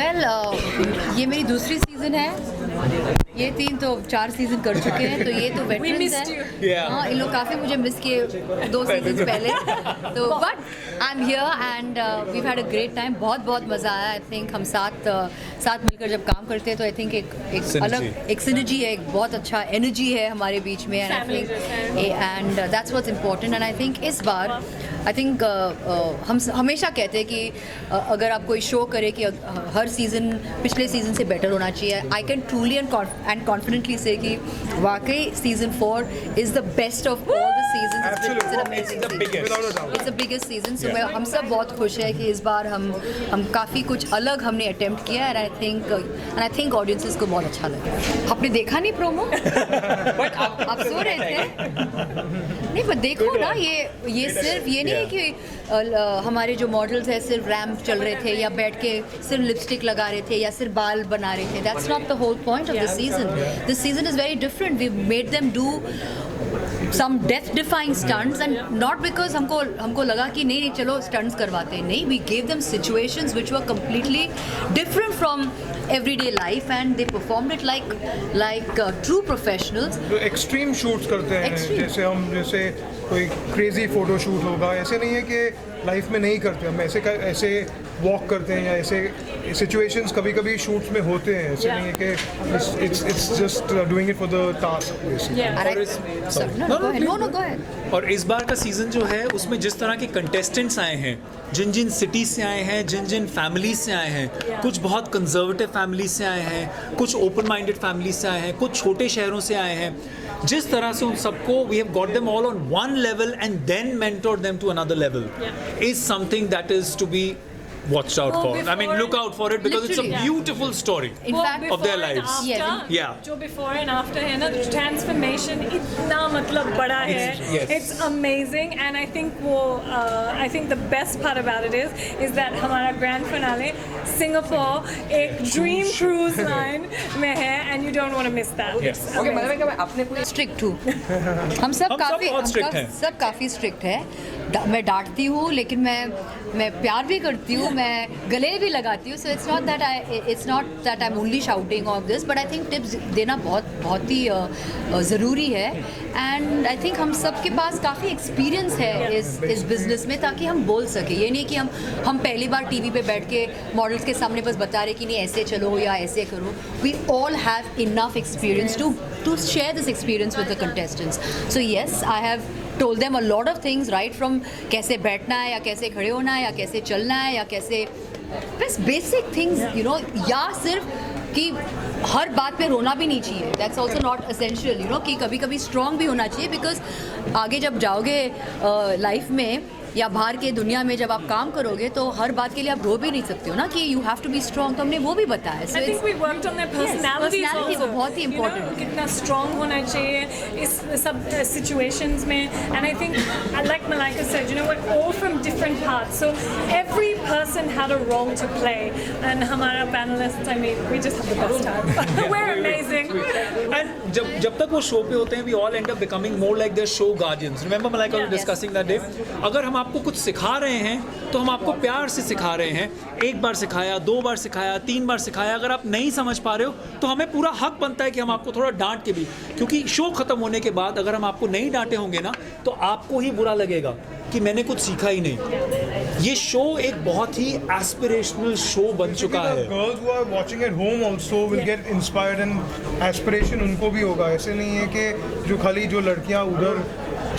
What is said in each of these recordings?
Well ये मेरी दूसरी सीज़न है, ये 3 तो 4 सीज़न कर चुके हैं, तो ये तो वेटरन्स हैं। हाँ, इन लोग काफ़ी मुझे मिस किए 2 सीजन पहले, तो but I am here and we've had a great time. बहुत मज़ा आया। आई थिंक हम साथ मिलकर जब काम करते हैं तो आई थिंक एक अलग एक सिनर्जी है, एक बहुत अच्छा एनर्जी है हमारे बीच में, and I think and that's what's important. And I think इस बार आई थिंक हम हमेशा कहते हैं कि अगर आप कोई शो करें कि हर सीज़न पिछले सीज़न से बेटर होना चाहिए, I can truly and confidently say कि वाकई season 4 is the best of all the season. It's the biggest season. So हम सब बहुत खुश है कि इस बार हम काफ़ी कुछ अलग हमने अटेम्प्ट किया, एंड आई थिंक ऑडियंसेस को बहुत अच्छा लगा। आपने देखा नहीं प्रोमो? बट आप सो रहे थे? नहीं, पर देखो ना, ये सिर्फ ये नहीं है कि हमारे जो मॉडल्स हैं सिर्फ रैम्प चल रहे थे या बैठ के सिर्फ लिपस्टिक लगा रहे थे या सिर्फ बाल बना रहे थे। That's not the whole point of the season. This season is very different. We made them do some death defying stunts, and not because हमको लगा कि नहीं चलो stunts करवाते हैं, नहीं, we gave them situations which were completely different from everyday life and they performed it like true professionals. जो extreme shoots करते हैं, जैसे कोई crazy photo shoot होगा, ऐसे नहीं है कि लाइफ में नहीं करते हम, ऐसे वॉक करते हैं या ऐसे सिचुएशंस कभी शूट्स में होते हैं, ऐसे नहीं है कि it's just doing it for the task basically. और इस बार का सीज़न जो है उसमें जिस तरह के कंटेस्टेंट्स आए हैं, जिन सिटीज़ से आए हैं, जिन फैमिलीज से आए हैं, कुछ बहुत कंजर्वेटिव फैमिलीज से आए हैं, कुछ ओपन माइंडेड फैमिलीज से आए हैं, कुछ छोटे शहरों से आए हैं, जिस तरह से उन सबको we have got them all on one level and then mentored them to another level is something that is to be watched out for. I mean, look out for it because Literally, it's a beautiful story in fact of their lives. Yeah. जो before and after है ना, transformation इतना मतलब बड़ा है. It's amazing, and I think the best part about it is that हमारा grand finale Singapore एक dream cruise line में है, and you don't want to miss that. Okay, मतलब क्या आपने कोई strict हूँ? हम सब काफ़ी strict है। मैं डांटती हूँ, लेकिन मैं प्यार भी करती हूँ, मैं गले भी लगाती हूँ। So it's not that I am only shouting of this, but I think tips देना बहुत ही ज़रूरी है। एंड आई थिंक हम सब के पास काफ़ी एक्सपीरियंस है इस बिज़नेस में, ताकि हम बोल सके। ये नहीं कि हम पहली बार टीवी पे बैठ के मॉडल्स के सामने बस बता रहे कि नहीं ऐसे चलो या ऐसे करो। We all have enough experience to share this experience with the contestants. So yes, I have told them a lot of things, right from कैसे बैठना है या कैसे खड़े होना है या कैसे चलना है या कैसे बस बेसिक थिंग्स, यू नो, या सिर्फ कि हर बात पे रोना भी नहीं चाहिए। That's also not essential, you know, कि कभी कभी स्ट्रॉन्ग भी होना चाहिए, बिकॉज आगे जब जाओगे लाइफ में या बाहर के दुनिया में जब आप काम करोगे तो हर बात के लिए आप रो भी नहीं सकते हो ना, कि you have to be strong. तो हमने वो भी बताया। I think we worked on their personalities also. वो बहुत ही इम्पोर्टेंट है। कितना strong होना चाहिए इस सब situations में, and I think like Malaika said, you know, we're all from different parts, so every person had a role to play, and हमारा panelists, I mean, we just have the best time. We're amazing. And जब तक वो show पे होते हैं, we all end up becoming more like their show guardians. Remember Malaika was discussing that day. अगर हम आपको कुछ सिखा रहे हैं तो हम आपको प्यार से सिखा रहे हैं। एक बार सिखाया, 2 बार सिखाया, 3 बार सिखाया, अगर आप नहीं समझ पा रहे हो तो हमें पूरा हक बनता है कि हम आपको थोड़ा डांट के भी, क्योंकि शो खत्म होने के बाद अगर हम आपको नहीं डांटे होंगे ना तो आपको ही बुरा लगेगा कि मैंने कुछ सीखा ही नहीं। ये शो एक बहुत ही एस्पिरेशनल शो बन चुका है। Girls who are watching at home also will get inspired and aspiration उनको भी होगा। ऐसे नहीं है कि जो खाली जो लड़कियां उधर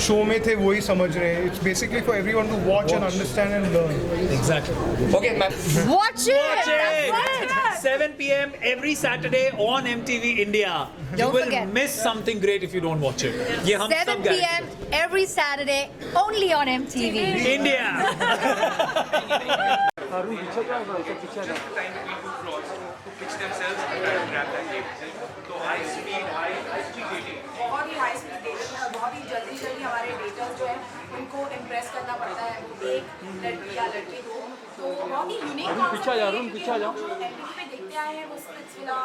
शो में थे वही समझ रहे हैं। It's basically for everyone to watch and understand and learn. Exactly. Okay, Watch it. 7 p.m. every Saturday on MTV India. You Don't will forget. miss something great if you don't watch it. ये हम 7 सब p.m. every Saturday only on MTV. India. बहुत ही high speed dating है, बहुत ही जल्दी हमारे debtors जो है उनको इम्प्रेस करना पड़ता है, वो एक लड़की या लड़के को। तो बहुत ही यूनिक कॉन्सेप्ट है। जो MTV पे देखते आए हैं वो स्प्लिट्सविला,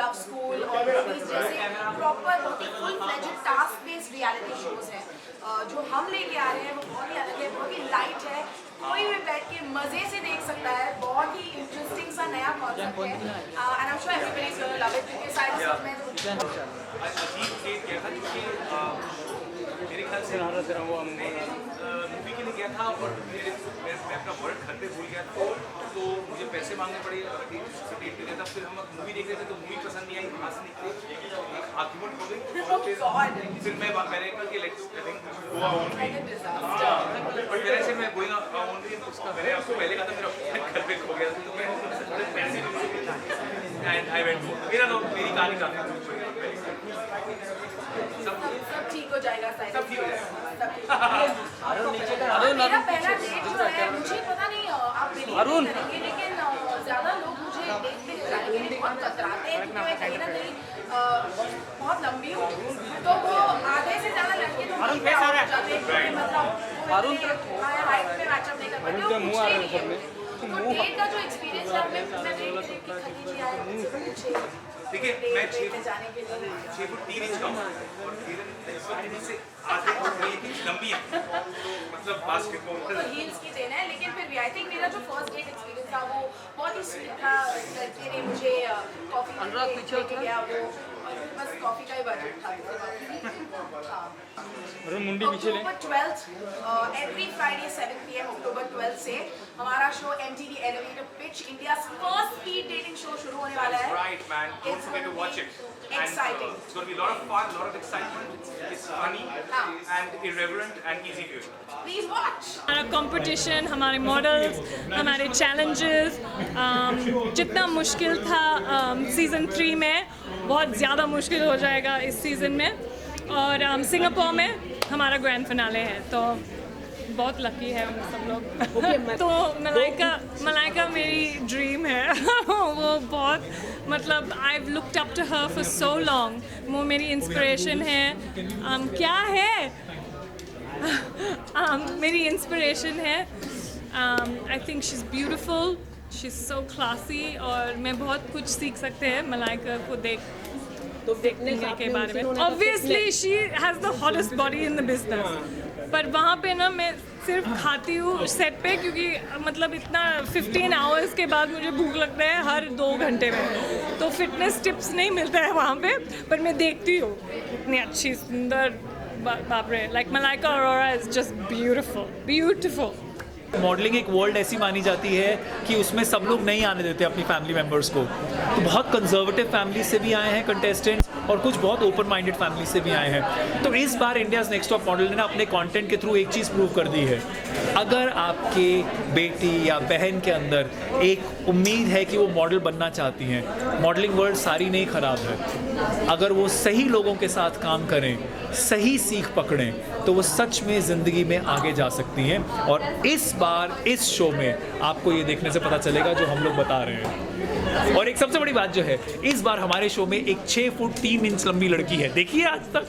लव स्कूल और मूवीज जैसे प्रॉपर बहुत ही full fledged task based reality shows हैं। जो हम लेके आ रहे हैं वो बहुत ही अलग है, बहुत ही लाइट है, कोई भी बैठ के मज़े से देख सकता है। बहुत ही इंटरेस्टिंग सा नया कॉन्सेप्ट है and I am sure everybody is gonna love it क्योंकि सारे सब में अजीब डेट गया था क्योंकि मेरे ख्याल से मूवी के लिए गया था और मैं अपना वर्ड घर पे भूल गया था तो मुझे पैसे मांगने पड़े डेट पे गया था फिर हम मूवी देख रहे थे तो मूवी पसंद नहीं आई वहाँ से निकले आर्ग्यूमेंट हो गई फिर मैंने कहा कि let's I think Goa only but मेरे से मैं गोइंग ओनली मैंने आपको पहले कहा था मेरा घर पे खो गया था तो मैं पैसे एंड आई वेंट मेरा तो मेरी कहानी काफी सब ठीक हो जाएगा सब ठीक हो जाएगा मेरा पहला डेट जो है मुझे पता नहीं आप बिलीव करेंगे लेकिन ज़्यादा लोग मुझे देखते जाएंगे बहुत कतराते हैं क्योंकि मैं कहीं ना कहीं बहुत लंबी हूँ तो वो आधे से ज़्यादा लड़के तो मुझे जाते हैं मतलब हाइट पे मैचअप नहीं कर पाते वो पूछते ही नहीं है तो डेट का जो एक्सपीरियंस है मैं देखिए मैं 6 फुट 3 इंच का हूँ और से आधे लंबी है मतलब बास्केटबॉल तो हील्स की देना है लेकिन फिर भी आई थिंक मेरा जो फर्स्ट डेट एक्सपीरियंस था वो बहुत ही स्वीट था लड़के ने मुझे कॉफ़ी लेके गया वो और बस कॉफ़ी का ही बजट था अक्टूबर 12th एवरी फ्राइडे 7 PM अक्टूबर 12th से हमारा show MTV Elevator Pitch India first speed dating show शुरू होने वाला है Right, man. Don't forget to watch it. Exciting. And, it's going to be a lot of fun, a lot of excitement. It's funny and irreverent and easy viewing. Please watch. हमारा competition, हमारे models, हमारे challenges, जितना मुश्किल था season 3 में बहुत ज़्यादा मुश्किल हो जाएगा इस सीज़न में और सिंगापुर में हमारा ग्रैंड फिनाले है तो बहुत लकी है हम सब लोग तो मलाइका मेरी ड्रीम है वो बहुत मतलब I looked up to her for so long वो मेरी इंस्पिरेशन है क्या है मेरी इंस्पिरेशन है I think she is beautiful she is so classy और मैं बहुत कुछ सीख सकते हैं मलाइका को देखने के बारे में obviously she has the hottest body in the business पर वहाँ पे ना मैं सिर्फ खाती हूँ सेट पे क्योंकि मतलब इतना 15 आवर्स के बाद मुझे भूख लगता है हर 2 घंटे में तो फिटनेस टिप्स नहीं मिलता है वहाँ पे पर मैं देखती हूँ इतनी अच्छी सुंदर बाप रे like Malaika Arora is just beautiful modelling एक वर्ल्ड ऐसी मानी जाती है कि उसमें सब लोग नहीं आने देते अपनी फैमिली मेम्बर्स को तो बहुत कंजर्वेटिव फैमिली से भी आए हैं कंटेस्टेंट्स और कुछ बहुत ओपन माइंडेड फैमिली से भी आए हैं तो इस बार इंडियाज़ नेक्स्ट टॉप मॉडल ने ना अपने कंटेंट के थ्रू एक चीज़ प्रूव कर दी है अगर आपके बेटी या बहन के अंदर एक उम्मीद है कि वो मॉडल बनना चाहती हैं मॉडलिंग वर्ल्ड सारी नहीं ख़राब है अगर वो सही लोगों के साथ काम करें सही सीख पकड़ें तो वो सच में ज़िंदगी में आगे जा सकती हैं और इस बार इस शो में आपको ये देखने से पता चलेगा जो हम लोग बता रहे हैं और एक सबसे बड़ी बात जो है इस बार हमारे शो में एक 6 फुट 3 इंच लंबी लड़की है देखिए आज तक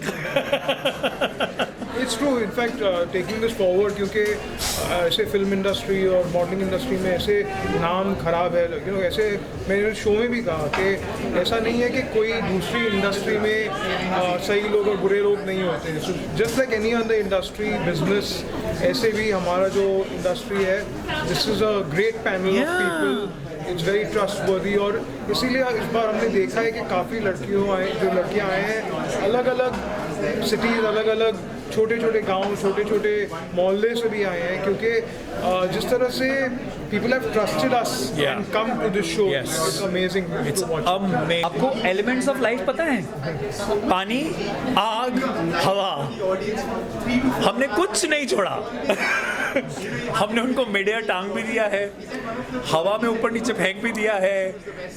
it's true in fact taking this forward क्योंकि ऐसे फिल्म इंडस्ट्री और मॉडलिंग इंडस्ट्री में ऐसे नाम खराब है ऐसे मैंने शो में भी कहा कि ऐसा नहीं है कि कोई दूसरी इंडस्ट्री में सही लोग और बुरे लोग नहीं होते हैं just like any other industry business ऐसे भी हमारा जो इंडस्ट्री है this is a great panel of people it's very trustworthy और इसीलिए इस बार हमने देखा है कि काफ़ी लड़कियाँ आए हैं अलग अलग सिटीज़ अलग अलग छोटे छोटे गांव छोटे छोटे मोहल्ले से भी आए हैं क्योंकि जिस तरह से people have trusted us and come to this show. It's amazing to watch. आपको एलिमेंट्स ऑफ लाइफ पता है पानी आग हवा हमने कुछ नहीं छोड़ा हमने उनको मिडिया टांग भी दिया है हवा में ऊपर नीचे फेंक भी दिया है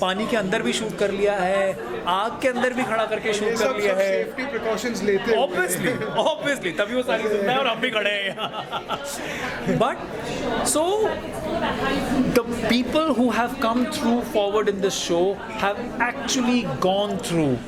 पानी के अंदर भी शूट कर लिया है आग के अंदर भी खड़ा करके शूट कर लिया है सेफ्टी प्रिकॉशंस लेते हैं ऑब्वियसली तभी वो सारी सुनता है और हम भी खड़े हैं but so the people who have come through forward in this show have actually gone through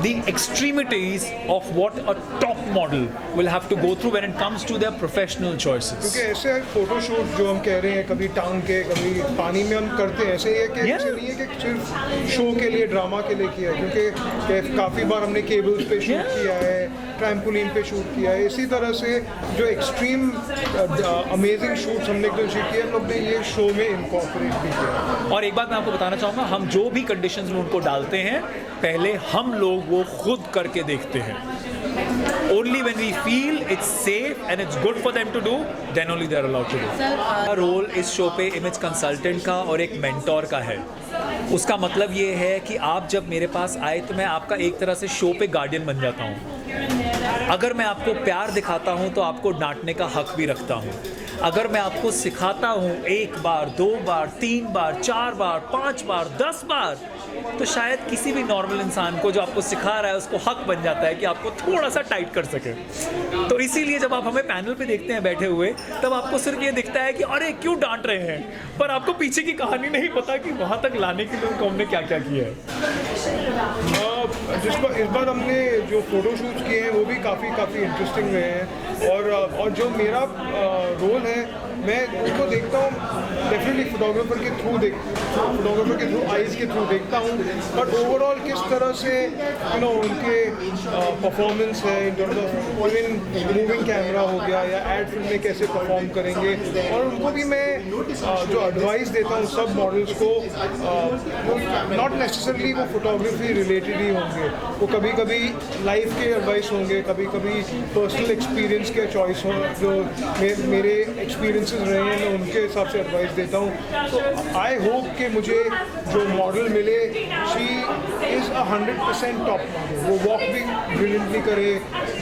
the extremities of what a top model will have to go through when it comes to their professional choices. क्योंकि ऐसे photoshoot जो हम कह रहे हैं कभी टांग के कभी पानी में हम करते हैं ऐसे ही है कि ऐसे नहीं है कि सिर्फ शो के लिए ड्रामा के लिए किया है क्योंकि काफ़ी बार हमने केबल्स पे शूट किया है ट्रैम्पोलिन पे शूट किया है। इसी तरह से जो एक्सट्रीम अमेजिंग शूट्स हमने जो शूट किए हम लोग ने ये शो में इनकॉर्पोरेट भी किया। और एक बात मैं आपको बताना चाहूँगा, हम जो भी कंडीशंस में उनको डालते हैं पहले हम लोग वो खुद करके देखते हैं। Only when we feel it's safe and it's good for them to do, then only they are allowed to do. मेरा रोल इस शो पे इमेज कंसल्टेंट का और एक मेंटोर का है। उसका मतलब ये है कि आप जब मेरे पास आए तो मैं आपका एक तरह से शो पे गार्डियन बन जाता हूँ। अगर मैं आपको प्यार दिखाता हूँ तो आपको डांटने का हक भी रखता हूँ। अगर मैं आपको सिखाता हूँ 1 बार 2 बार 3 बार 4 बार 5 बार 10 बार, तो शायद किसी भी नॉर्मल इंसान को जो आपको सिखा रहा है उसको हक बन जाता है कि आपको थोड़ा सा टाइट कर सके। तो इसीलिए जब आप हमें पैनल पे देखते हैं बैठे हुए, तब आपको सिर्फ ये दिखता है कि अरे क्यों डांट रहे हैं, पर आपको पीछे की कहानी नहीं पता कि वहाँ तक लाने के लिए उनको हमने क्या क्या किया है। इस बार हमने जो फोटो शूट्स किए हैं वो भी काफ़ी इंटरेस्टिंग रहे हैं। और जो मेरा रोल है मैं उसको देखता हूँ डेफिनेटली फोटोग्राफर के थ्रू आइज़ के थ्रू देखता हूँ, बट ओवरऑल किस तरह से उनके परफॉर्मेंस है in terms of even moving camera हो गया या एड फिल्म में कैसे परफॉर्म करेंगे। और उनको भी मैं जो एडवाइस देता हूँ सब मॉडल्स को, नॉट नेसेसरली वो फोटोग्राफी रिलेटेड ही होंगे, वो कभी कभी लाइफ के एडवाइस होंगे, कभी कभी पर्सनल एक्सपीरियंस के चॉइस हो, जो मेरे एक्सपीरियंसेस रहे हैं मैं उनके हिसाब से एडवाइस देता हूँ। तो आई होप कि मुझे जो मॉडल मिले शी इज़ 100% टॉप मॉडल, वो वॉक भी ब्रिलियंटली करे,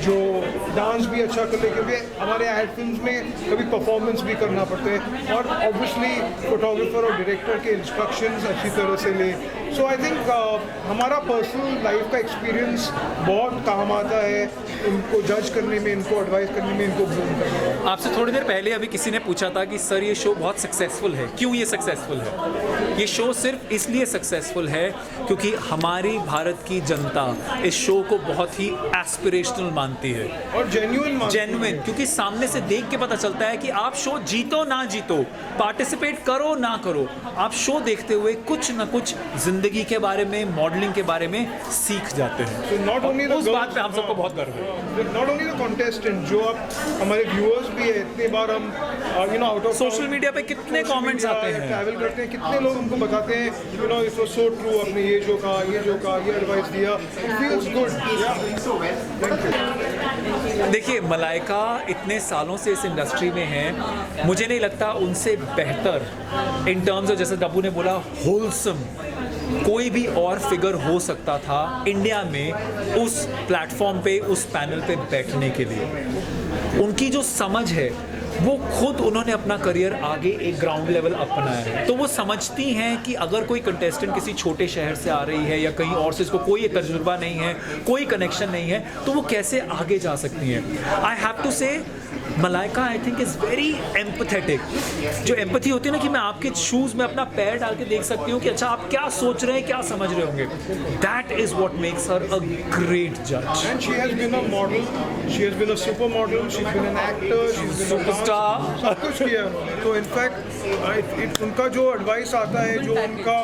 जो डांस भी अच्छा कर ले, क्योंकि हमारे एड फिल्म में कभी परफॉर्मेंस भी करना पड़ता है और ऑब्वियसली फोटोग्राफर और डायरेक्टर के इंस्ट्रक्शंस अच्छी तरह से ले। सो आई थिंक हमारा पर्सनल लाइफ का एक्सपीरियंस बहुत काम आता है इनको जज करने में, इनको एडवाइस करने में, इनको ग्रूम करने में। आपसे थोड़ी देर पहले अभी किसी ने पूछा था कि सर ये शो बहुत सक्सेसफुल है, क्यों ये सक्सेसफुल है? ये शो सिर्फ इसलिए सक्सेसफुल है क्योंकि हमारी भारत की जनता इस शो को बहुत ही एस्पिरेशनल मानती है और जेन्युइन, क्योंकि सामने से देख के पता चलता है कि आप शो जीतो ना जीतो, पार्टिसिपेट करो ना करो, आप शो देखते हुए कुछ ना कुछ जिंदगी के बारे में, मॉडलिंग के बारे में सीख जाते हैं। So not only the उस girls, बात पे हम सबको बहुत गर्व है। नॉट ओनली द कॉन्टेस्टेंट, जो अब हमारे व्यूअर्स भी है, इतने बार हम आउट ऑफ सोशल मीडिया पे कितने कमेंट्स आते हैं, ट्रैवल करते हैं, कितने लोग हमको बताते हैं इट वाज सो ट्रू, आपने ये जो कहा, ये एडवाइस दिया, it feels good. Thank you. देखिए मलाइका इतने सालों से इस इंडस्ट्री में है, मुझे नहीं लगता उनसे बेहतर इन टर्म्स ऑफ, जैसे डब्बू ने बोला, होलसम कोई भी और फिगर हो सकता था इंडिया में उस प्लेटफॉर्म पे, उस पैनल पे बैठने के लिए। उनकी जो समझ है वो खुद उन्होंने अपना करियर आगे एक ग्राउंड लेवल अपनाया है, तो वो समझती हैं कि अगर कोई कंटेस्टेंट किसी छोटे शहर से आ रही है या कहीं और से, इसको कोई तजुर्बा नहीं है, कोई कनेक्शन नहीं है, तो वो कैसे आगे जा सकती हैं। आई हैव टू से Malaika I think is very empathetic. जो एम्पथी होती है ना कि मैं आपके शूज़ में अपना पैर डाल के देख सकती हूँ कि अच्छा आप क्या सोच रहे हैं, क्या समझ रहे होंगे, that is what makes her a great जज। And she has been a model, she has been a super model, she has been an actor, she has been a superstar, सब कुछ किया उन्होंने। तो इनफैक्ट उनका जो एडवाइस आता है, जो उनका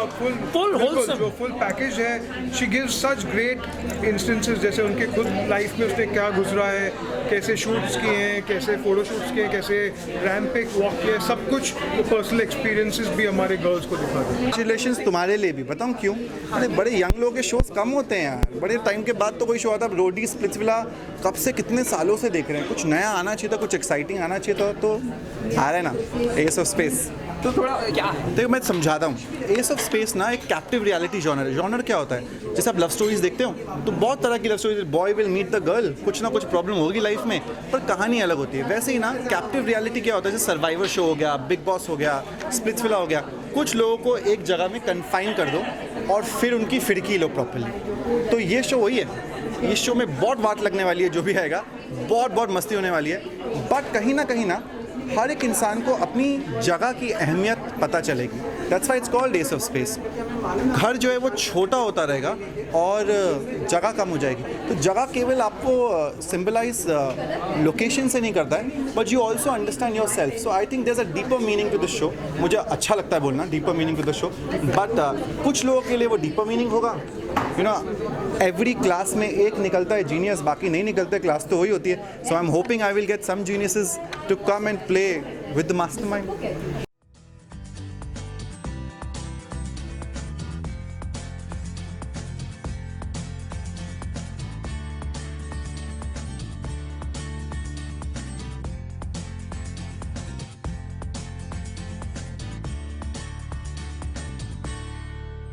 जो फुल पैकेज है, she gives such great instances, जैसे उनके खुद लाइफ में उसने क्या गुजरा है, कैसे शूट्स किए हैं, कैसे फोटो शूट्स किए, कैसे रैंप पे वॉक किया, सब कुछ पर्सनल एक्सपीरियंसेस भी हमारे गर्ल्स को दिखा दें। कॉन्ग्रेचुलेशंस तुम्हारे लिए भी, बताऊँ क्यों? अरे बड़े यंग लोगों के शोज कम होते हैं यार, बड़े टाइम के बाद तो कोई शो आता है। रोडी स्प्लिट्सविला कब से, कितने सालों से देख रहे हैं, कुछ नया आना चाहिए था, कुछ एक्साइटिंग आना चाहिए था, तो आ रहा है ना एस ऑफ स्पेस। तो थोड़ा क्या देखो मैं समझाता हूँ। एस ऑफ स्पेस ना एक कैप्टिव रियलिटी जॉनर है। जॉनर क्या होता है? जैसे आप लव स्टोरीज देखते हो तो बहुत तरह की love stories, boy will meet the girl, कुछ ना कुछ प्रॉब्लम होगी लाइफ में, पर कहानी अलग होती है। वैसे ही ना कैप्टिव रियलिटी क्या होता है? जैसे सर्वाइवर शो हो गया, बिग बॉस हो गया, स्प्लिट्सविला हो गया, कुछ लोगों को एक जगह में कन्फाइन कर दो और फिर उनकी फिरकी लो प्रॉपर्ली। तो ये शो वही है। इस शो में बहुत वाट लगने वाली है, जो भी आएगा बहुत मस्ती होने वाली है, बट कहीं ना हर एक इंसान को अपनी जगह की अहमियत पता चलेगी। That's why it's called S of space. घर जो है वो छोटा होता रहेगा और जगह कम हो जाएगी। तो जगह केवल आपको सिंबलाइज लोकेशन से नहीं करता है, but you also understand yourself. So I think there is a deeper meaning to this show. मुझे अच्छा लगता है बोलना deeper meaning to this show, but कुछ लोगों के लिए वो डीपर मीनिंग होगा, यू नो एवरी क्लास में एक निकलता है जीनियस, बाकी नहीं निकलते, क्लास तो वही होती है. So I am hoping I will get some geniuses to come and play with the mastermind.